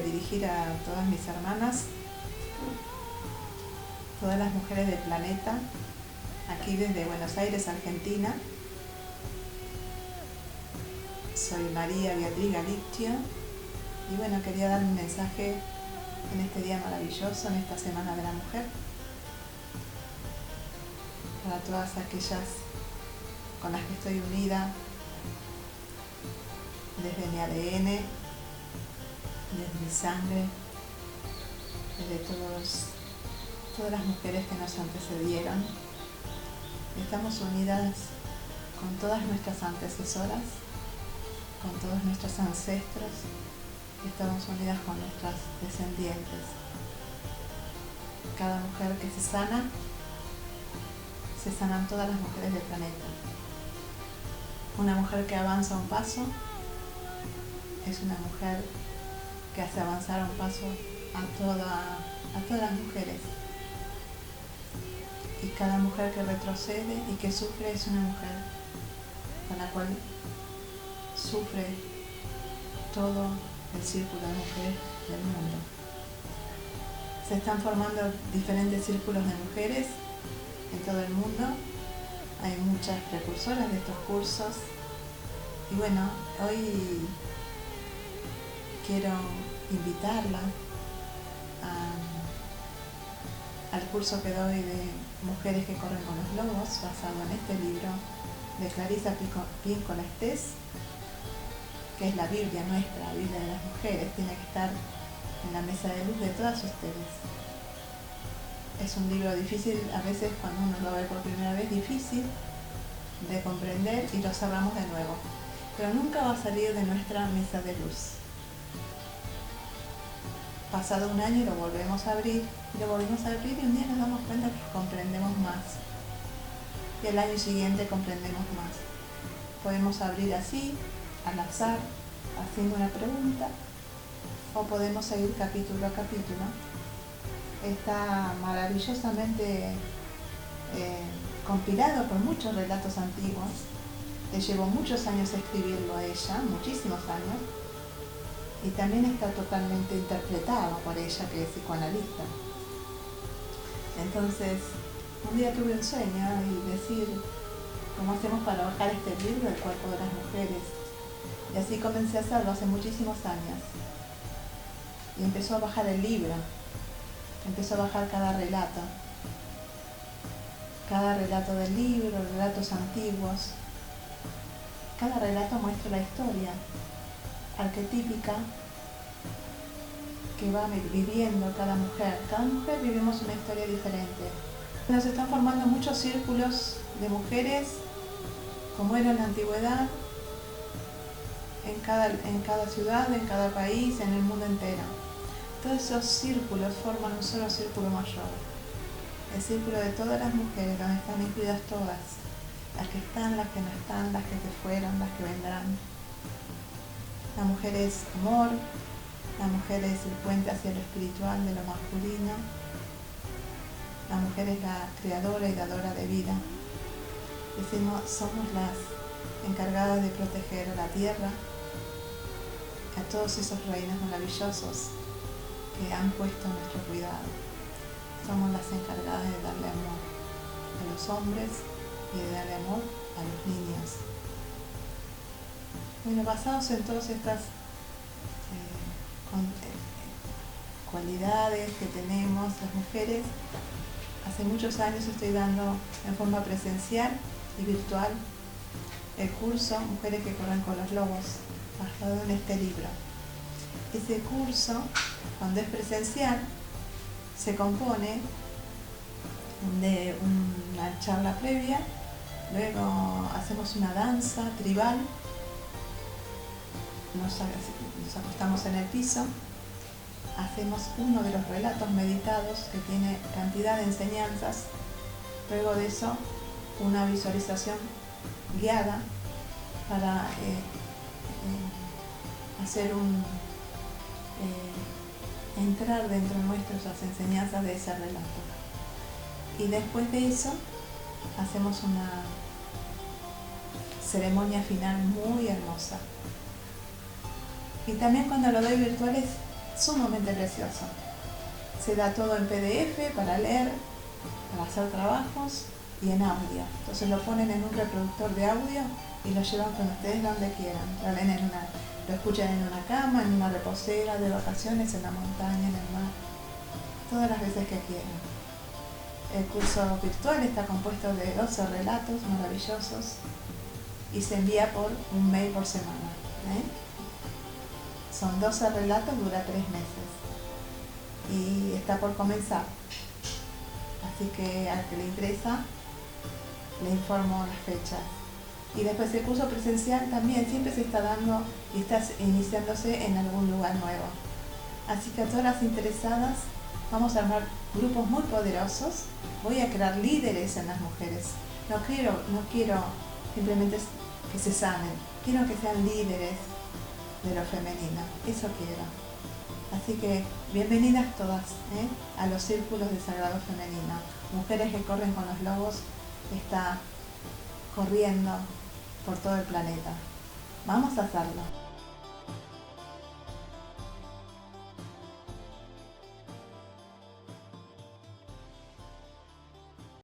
que dirigir a todas mis hermanas, todas las mujeres del planeta, aquí desde Buenos Aires, Argentina. Soy María Beatriz Galicchio y bueno, quería dar un mensaje en este día maravilloso, en esta Semana de la Mujer, para todas aquellas con las que estoy unida desde mi ADN, desde mi sangre, desde todas las mujeres que nos antecedieron. Estamos unidas con todas nuestras antecesoras, con todos nuestros ancestros, y estamos unidas con nuestras descendientes. Cada mujer que se sana, se sanan todas las mujeres del planeta. Una mujer que avanza un paso es una mujer que hace avanzar un paso a todas las mujeres. Y cada mujer que retrocede y que sufre es una mujer con la cual sufre todo el círculo de mujeres del mundo. Se están formando diferentes círculos de mujeres en todo el mundo. Hay muchas precursoras de estos cursos. Y bueno, hoy quiero invitarla al curso que doy de Mujeres que corren con los lobos, basado en este libro de Clarisa Pinkola Estés, que es la Biblia nuestra, la Biblia de las mujeres. Tiene que estar en la mesa de luz de todas ustedes. Es un libro difícil, a veces cuando uno lo ve por primera vez, difícil de comprender y lo cerramos de nuevo. Pero nunca va a salir de nuestra mesa de luz. Pasado un año lo volvemos a abrir, y un día nos damos cuenta que comprendemos más. Y el año siguiente comprendemos más. Podemos abrir así, al azar, haciendo una pregunta, o podemos seguir capítulo a capítulo. Está maravillosamente compilado por muchos relatos antiguos. Le llevó muchos años escribirlo a ella, muchísimos años, y también está totalmente interpretado por ella, que es psicoanalista. Entonces, un día tuve un sueño y decir, ¿cómo hacemos para bajar este libro del cuerpo de las mujeres? Y así comencé a hacerlo hace muchísimos años. Y empezó a bajar el libro, empezó a bajar cada relato del libro, relatos antiguos. Cada relato muestra la historia arquetípica que va viviendo cada mujer. Cada mujer vivimos una historia diferente. Nos están formando muchos círculos de mujeres, como era en la antigüedad, en cada ciudad, en cada país, en el mundo entero. Todos esos círculos forman un solo círculo mayor. El círculo de todas las mujeres, donde están incluidas todas. Las que están, las que no están, las que se fueron, las que vendrán. La mujer es amor, la mujer es el puente hacia lo espiritual de lo masculino. La mujer es la creadora y dadora de vida. Decimos, somos las encargadas de proteger a la tierra, a todos esos reinos maravillosos que han puesto a nuestro cuidado. Somos las encargadas de darle amor a los hombres y de darle amor a los niños. Bueno, basados en todas estas cualidades que tenemos las mujeres, hace muchos años estoy dando en forma presencial y virtual el curso Mujeres que corren con los lobos, basado en este libro. Ese curso, cuando es presencial, se compone de una charla previa, luego hacemos una danza tribal, nos acostamos en el piso, hacemos uno de los relatos meditados que tiene cantidad de enseñanzas, luego de eso una visualización guiada para hacer entrar dentro nuestro las enseñanzas de ese relato. Y después de eso hacemos una ceremonia final muy hermosa. Y también cuando lo doy virtuales sumamente precioso. Se da todo en PDF para leer, para hacer trabajos y en audio. Entonces lo ponen en un reproductor de audio y lo llevan con ustedes donde quieran. Lo leen lo escuchan en una cama, en una reposera, de vacaciones, en la montaña, en el mar, todas las veces que quieran. El curso virtual está compuesto de 12 relatos maravillosos y se envía por un mail por semana. Son 12 relatos, dura 3 meses y está por comenzar. Así que al que le interesa, le informo las fechas. Y después el curso presencial también siempre se está dando y está iniciándose en algún lugar nuevo. Así que a todas las interesadas vamos a armar grupos muy poderosos. Voy a crear líderes en las mujeres. No quiero simplemente que se sanen, quiero que sean líderes de lo femenino. Eso quiero. Así que bienvenidas todas a los círculos de Sagrado Femenino. Mujeres que corren con los lobos está corriendo por todo el planeta. Vamos a hacerlo.